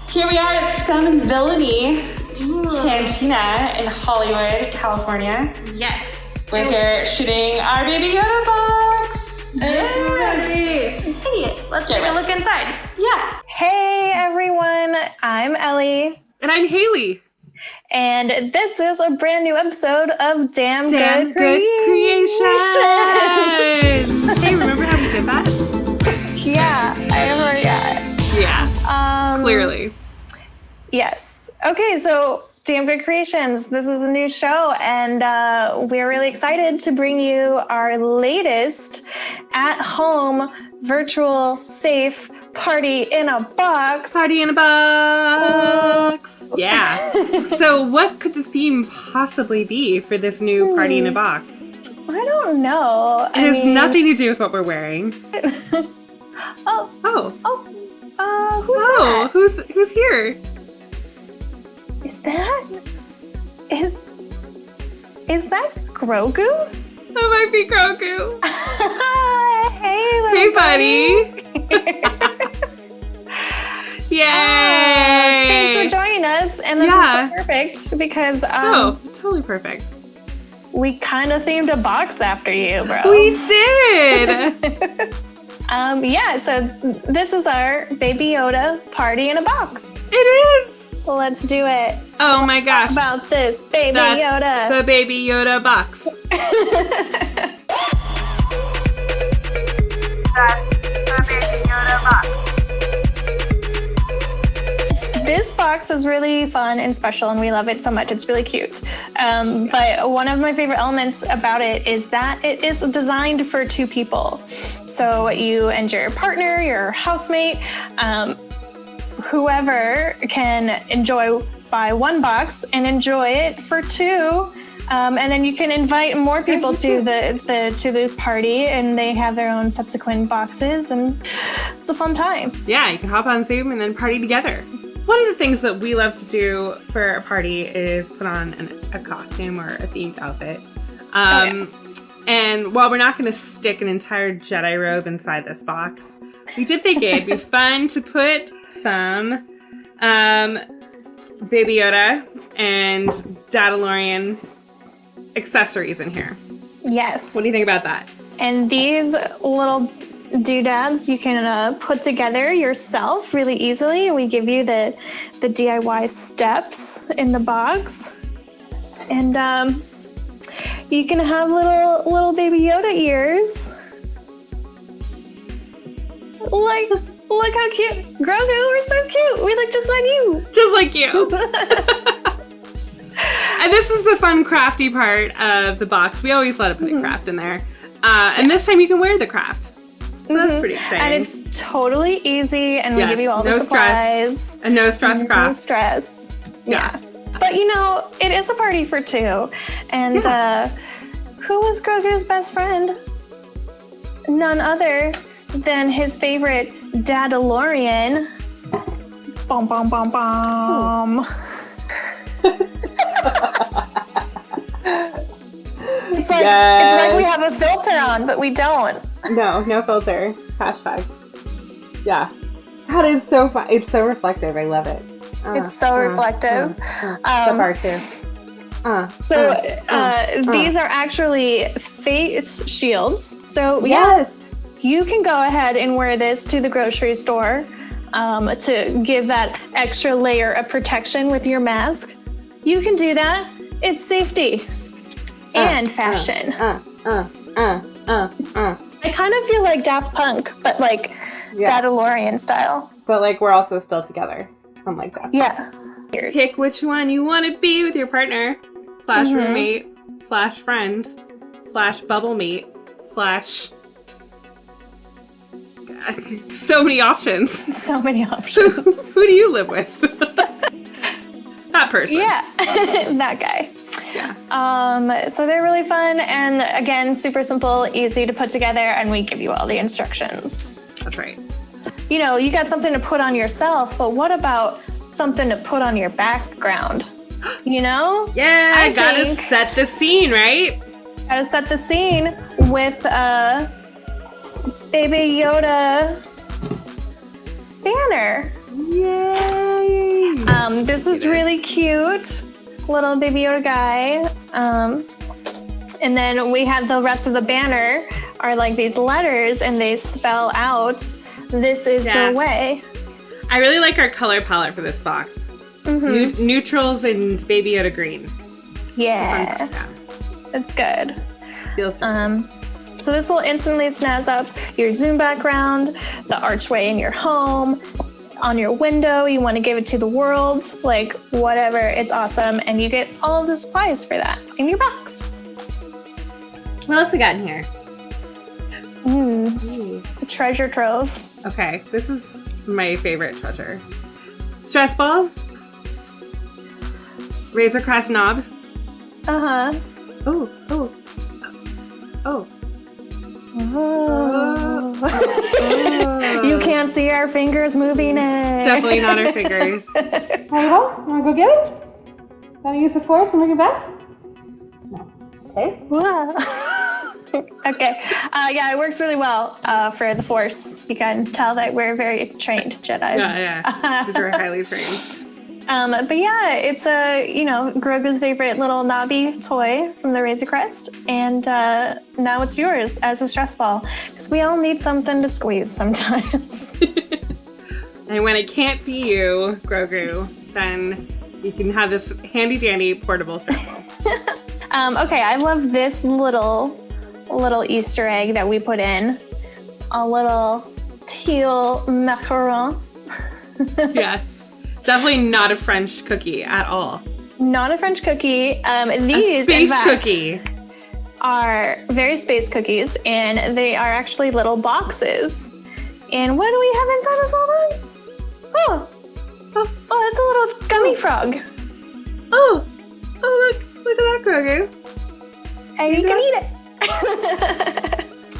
Here we are at Scum and Villainy Cantina in Hollywood, California. Yes. We're here shooting our Baby Yoda box. Hey, let's take a look inside. Yeah. Hey everyone, I'm Ellie. And I'm Haley. And this is a brand new episode of Damn Good Creations. Hey, remember how we did that? Yeah, I forgot. Yeah. Clearly. Yes. Okay, so Damn Good Creations. This is a new show, and we're really excited to bring you our latest at-home virtual safe party in a box. Party in a box. Yeah. So what could the theme possibly be for this new party in a box? I don't know. It has nothing to do with what we're wearing. Who's that? Who's here? Is that Grogu? That might be Grogu. Hey, buddy. Yay! Thanks for joining us, and this is so perfect because totally perfect. We kind of themed a box after you, bro. We did. So this is our Baby Yoda Party in a box. It is. Let's do it. Oh my gosh! How about this Baby That's Yoda? The Baby Yoda box. That's the Baby Yoda box. This box is really fun and special, and we love it so much. It's really cute. But one of my favorite elements about it is that it is designed for two people. So you and your partner, your housemate, whoever can buy one box and enjoy it for two. And then you can invite more people to the party, and they have their own subsequent boxes, and it's a fun time. Yeah, you can hop on Zoom and then party together. One of the things that we love to do for a party is put on a costume or a themed outfit. And while we're not going to stick an entire Jedi robe inside this box, we did think it'd be fun to put some Baby Yoda and Dadalorian accessories in here. Yes. What do you think about that? And these little doodads you can put together yourself really easily. We give you the DIY steps in the box, and you can have little Baby Yoda ears. Look how cute, Grogu! We're so cute. We look just like you. Just like you. And this is the fun crafty part of the box. We always let it put a craft in there. And this time you can wear the craft. So that's pretty exciting. And it's totally easy, and we give you all the supplies. And no stress craft. No stress. Yeah. But it is a party for two. And who was Grogu's best friend? None other than his favorite Dadalorian. Bom, bom, bom, bom. It's like we have a filter on, but we don't. No filter. Hashtag. Yeah. That is so fun. It's so reflective. I love it. It's so reflective. The part too. These are actually face shields. So you can go ahead and wear this to the grocery store to give that extra layer of protection with your mask. You can do that. It's safety and fashion. I kind of feel like Daft Punk, but like Dadalorian style. But like we're also still together. Unlike that. Yeah. Pick which one you want to be with your partner / roommate / friend / bubble mate / so many options. So many options. Who do you live with? That person. Yeah. That guy. Yeah. So they're really fun, and again, super simple, easy to put together, and we give you all the instructions. That's right. You got something to put on yourself, but what about something to put on your background? Yeah, I gotta set the scene, right? Gotta set the scene with Baby Yoda banner. Yay! this is really cute. Little Baby Yoda guy. And then we have the rest of the banner are like these letters and they spell out, this is the way. I really like our color palette for this box. Neutrals and Baby Yoda green. Yeah. It's good. Feels so this will instantly snazz up your Zoom background, the archway in your home, on your window, you want to give it to the world, like whatever, it's awesome. And you get all of the supplies for that in your box. What else we got in here? It's a treasure trove. Okay, this is my favorite treasure. Stress ball. Razor crest knob. Uh-huh. Oh. You can't see our fingers moving it. Definitely not our fingers. Wanna go? Wanna go get it? Wanna use the force and bring it back? No. Okay. Okay. Yeah, it works really well for the Force. You can tell that we're very trained Jedis. Yeah. Super highly trained. But yeah, it's Grogu's favorite little knobby toy from the Razor Crest, and now it's yours as a stress ball, because we all need something to squeeze sometimes. And when it can't be you, Grogu, then you can have this handy dandy portable stress ball. Okay, I love this little Easter egg that we put in, a little teal macaron. Yes. Definitely not a French cookie at all. Not a French cookie. These, in fact, cookie. are very space cookies, and they are actually little boxes. And what do we have inside this little box? Oh, that's a little gummy frog. Oh, look at that, Grogu. And you can eat it.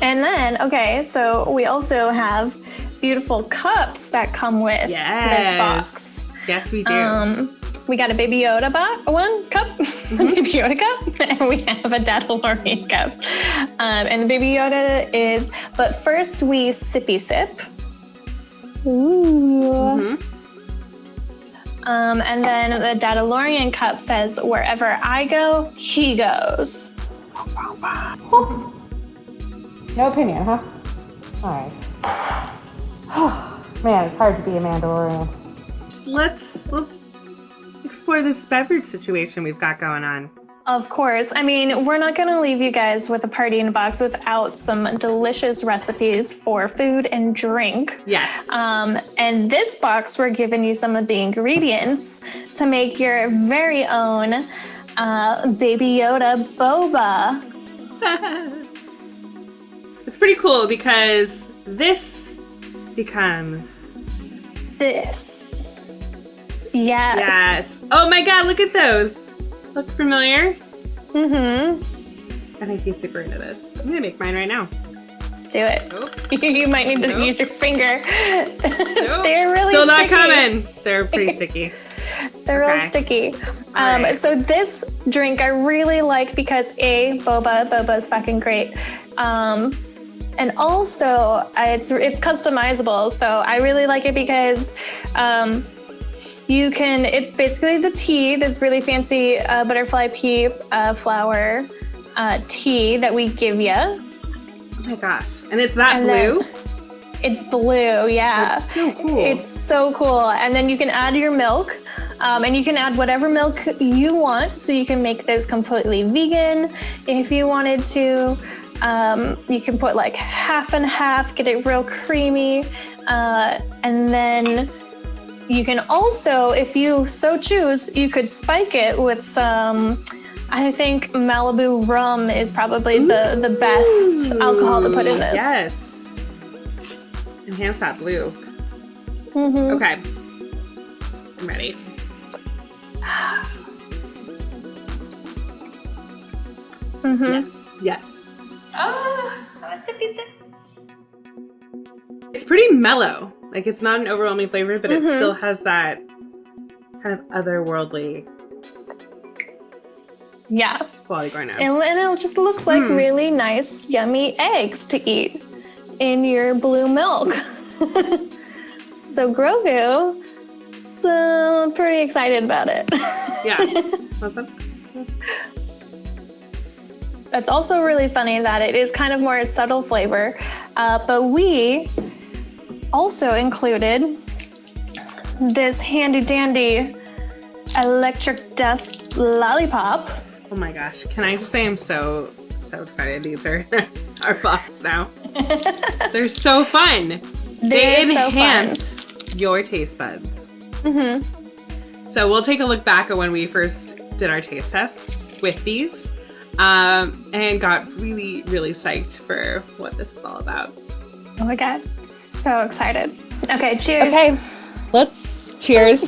And then, okay, so we also have beautiful cups that come with this box. Yes, we do. We got a Baby Yoda one cup, a Baby Yoda cup, and we have a Dadalorian cup. And the Baby Yoda is, but first we sippy sip. Ooh. And then the Dadalorian cup says, wherever I go, he goes. No opinion, huh? All right. Man, it's hard to be a Mandalorian. Let's explore this beverage situation we've got going on. Of course. I mean, we're not going to leave you guys with a party in a box without some delicious recipes for food and drink. Yes. And this box, we're giving you some of the ingredients to make your very own Baby Yoda boba. It's pretty cool because this becomes this. Yes. Oh my god, look at those. Look familiar? Mm-hmm. I think he's super into this. I'm gonna make mine right now. Do it. Oh. You might need to use your finger. Nope. They're really Still sticky. not coming. They're pretty sticky. They're real sticky. Right. So this drink I really like because boba is fucking great. And also it's customizable. So I really like it because it's basically the tea, this really fancy butterfly pea flower tea that we give you. Oh my gosh. And it's that blue? It's blue, yeah. It's so cool. It's so cool. And then you can add your milk, and you can add whatever milk you want. So you can make this completely vegan if you wanted to. You can put like half and half, get it real creamy. And then you can also, if you so choose, you could spike it with some, I think Malibu rum is probably the best alcohol to put in this. Yes. Enhance that blue. Mm-hmm. Okay. I'm ready. Mm-hmm. Yes. Oh, a sippy sip. It's pretty mellow. Like, it's not an overwhelming flavor, but it still has that kind of otherworldly quality going on. And it just looks like really nice, yummy eggs to eat in your blue milk. So Grogu, pretty excited about it. Yeah. What's up? That's also really funny that it is kind of more a subtle flavor, but we also included this handy dandy electric dust lollipop. Oh my gosh. Can I just say I'm so excited. These are our box now. They're so fun. They enhance your taste buds. Mm-hmm. So we'll take a look back at when we first did our taste test with these and got really, really psyched for what this is all about. Oh my God. So excited. Okay, cheers. Okay, let's cheers.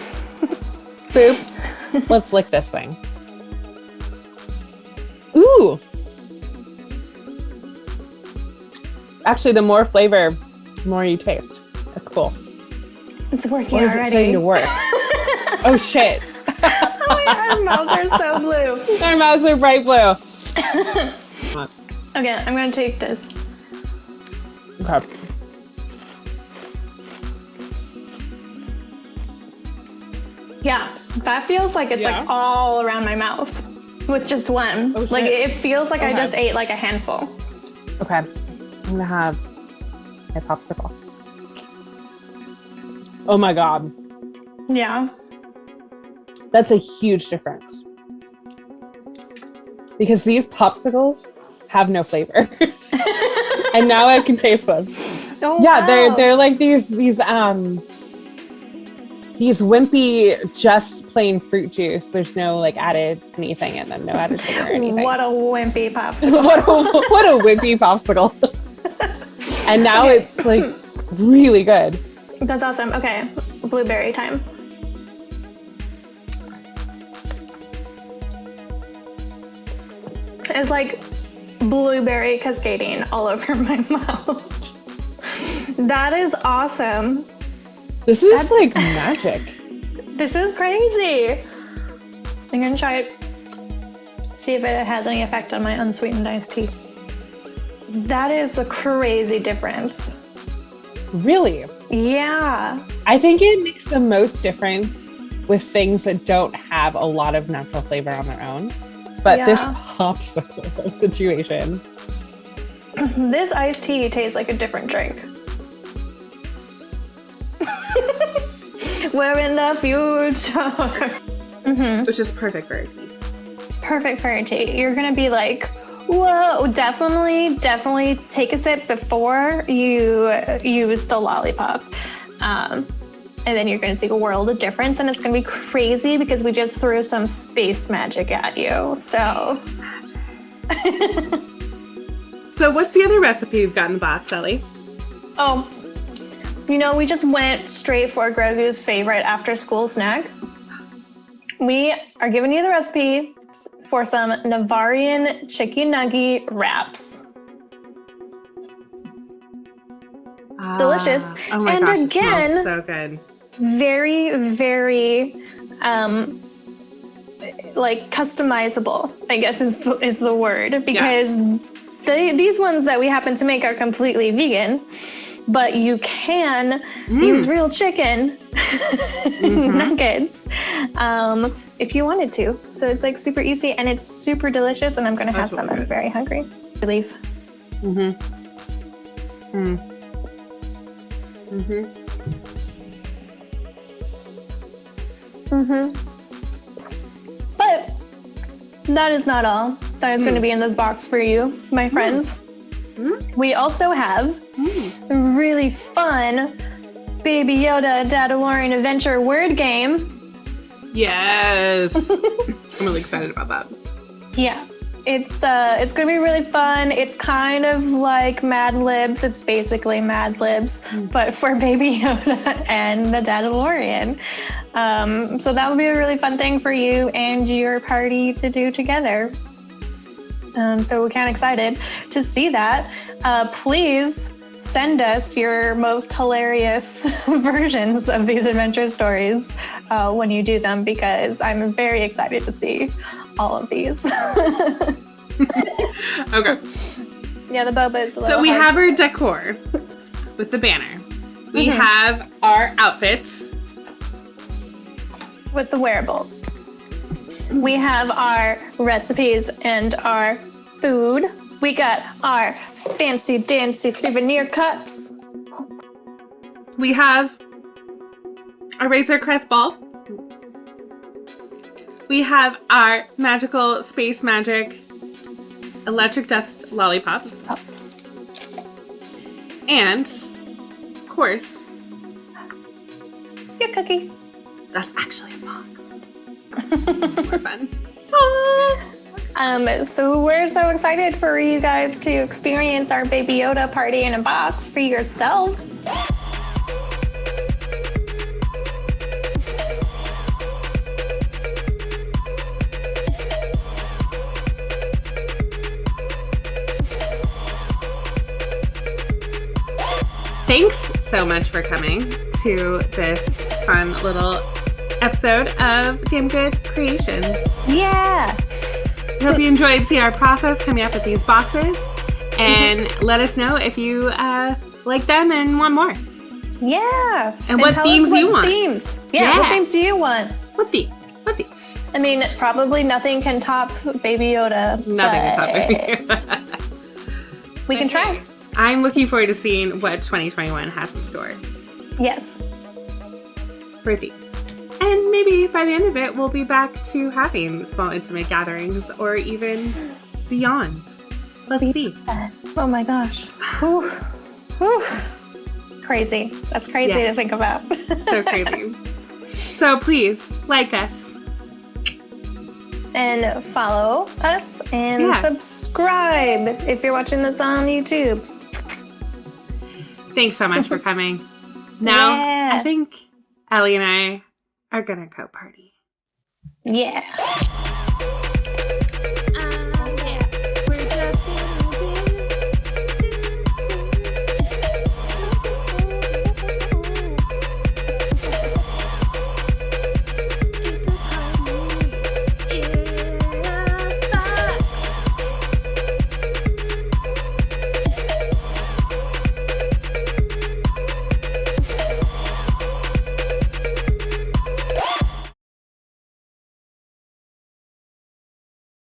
Boop. Let's lick this thing. Ooh. Actually, the more flavor, the more you taste. That's cool. It's working Or is already. it starting to work? Oh, shit. Oh my God, our mouths are so blue. Our mouths are bright blue. Okay, I'm gonna take this. Okay. Yeah, that feels like it's like all around my mouth with just one. Oh, shit. Like it feels like I Okay. just ate like a handful. Okay. I'm gonna have my popsicle. Oh my God. Yeah. That's a huge difference. Because these popsicles have no flavor. And now I can taste them. Oh, Yeah, wow. they're like these wimpy, just plain fruit juice. There's no like added anything in them, no added sugar or anything. What a wimpy popsicle. what a wimpy popsicle. And now it's like really good. That's awesome. Okay, blueberry time. It's like blueberry cascading all over my mouth. That is awesome. This is like magic. This is crazy. I'm gonna try it. See if it has any effect on my unsweetened iced tea. That is a crazy difference. Really? Yeah. I think it makes the most difference with things that don't have a lot of natural flavor on their own. But this popsicle situation. This iced tea tastes like a different drink. We're in the future. Which is perfect for a tea. Perfect for a tea. You're gonna be like, whoa, definitely take a sip before you use the lollipop. And then you're gonna see a world of difference, and it's gonna be crazy because we just threw some space magic at you, so. So what's the other recipe you've got in the box, Ellie? Oh, you know, we just went straight for Grogu's favorite after school snack. We are giving you the recipe for some Navarian chicken nugget wraps. Delicious. Oh my And gosh, again, it smells so good. very, very, like customizable, I guess is the word, because these ones that we happen to make are completely vegan, but you can use real chicken nuggets if you wanted to. So it's like super easy and it's super delicious, and I'm gonna have some. I'm very hungry. Relief. But that is not all that is going to be in this box for you, my friends. We also have a really fun Baby Yoda Dadalorian Adventure word game. Yes. I'm really excited about that. Yeah. It's going to be really fun. It's kind of like Mad Libs. It's basically Mad Libs, but for Baby Yoda and the Dadalorian. So that would be a really fun thing for you and your party to do together. So we're kind of excited to see that. Please send us your most hilarious versions of these adventure stories when you do them, because I'm very excited to see all of these. Okay. Yeah, the boba is a little So we hard have to- our decor with the banner. We have our outfits. with the wearables. We have our recipes and our food. We got our fancy dancy souvenir cups. We have a Razor Crest ball. We have our magical space magic electric dust lollipop. Cups. And, of course, Your cookie. that's actually a box. More fun. So we're so excited for you guys to experience our Baby Yoda party in a box for yourselves. Thanks so much for coming to this fun little episode of Damn Good Creations. Yeah. I hope you enjoyed seeing our process coming up with these boxes. And let us know if you like them and want more. Yeah. And what tell themes us what you want. Themes. Yeah, what themes do you want? What theme? I mean, probably nothing can top Baby Yoda. Nothing can top Baby Yoda. We can try. I'm looking forward to seeing what 2021 has in store Yes. for these. And maybe by the end of it, we'll be back to having small, intimate gatherings or even beyond. Let's see. Oh my gosh. Whew. Whew. Crazy. That's crazy to think about. So crazy. So please, like us. And follow us and subscribe if you're watching this on YouTube. Thanks so much for coming. Now, I think Ellie and I are gonna go party. Yeah.